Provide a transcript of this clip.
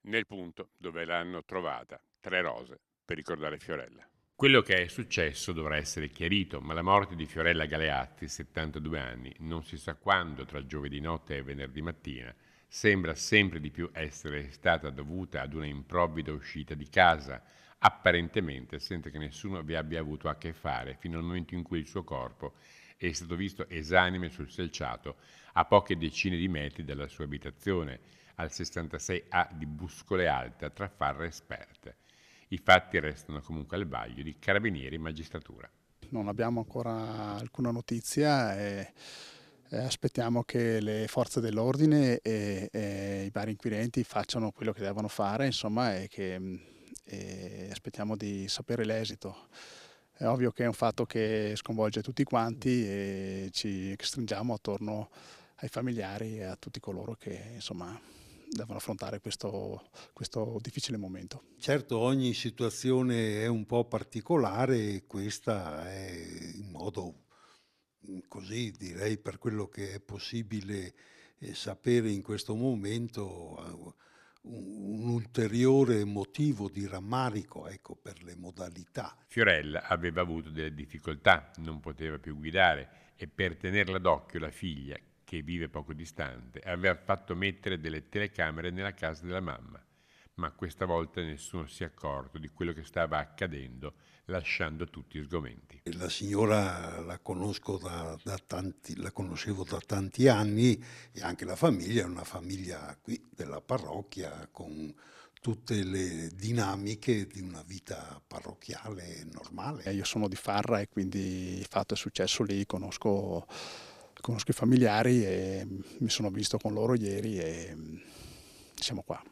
nel punto dove l'hanno trovata, 3 rose per ricordare Fiorella. Quello che è successo dovrà essere chiarito, ma la morte di Fiorella Galeatti, 72 anni, non si sa quando, tra giovedì notte e venerdì mattina, sembra sempre di più essere stata dovuta ad una improvvida uscita di casa, apparentemente senza che nessuno vi abbia avuto a che fare, fino al momento in cui il suo corpo è stato visto esanime sul selciato a poche decine di metri dalla sua abitazione, al 66A di Buscole Alta, tra Farra e Sperte. I fatti restano comunque al vaglio di carabinieri e magistratura. Non abbiamo ancora alcuna notizia e aspettiamo che le forze dell'ordine e i vari inquirenti facciano quello che devono fare, insomma, e aspettiamo di sapere l'esito. È ovvio che è un fatto che sconvolge tutti quanti e ci stringiamo attorno ai familiari e a tutti coloro che, insomma, devono affrontare questo difficile momento. Certo, ogni situazione è un po' particolare e questa è in modo, così direi, per quello che è possibile, sapere in questo momento, un ulteriore motivo di rammarico, ecco, per le modalità. Fiorella aveva avuto delle difficoltà, non poteva più guidare e per tenerla d'occhio la figlia, che vive poco distante, aveva fatto mettere delle telecamere nella casa della mamma, ma questa volta nessuno si è accorto di quello che stava accadendo, lasciando tutti sgomenti. La signora la conosco la conoscevo da tanti anni e anche la famiglia è una famiglia qui della parrocchia con tutte le dinamiche di una vita parrocchiale normale. Io sono di Farra e quindi il fatto è successo lì, conosco i familiari e mi sono visto con loro ieri e siamo qua.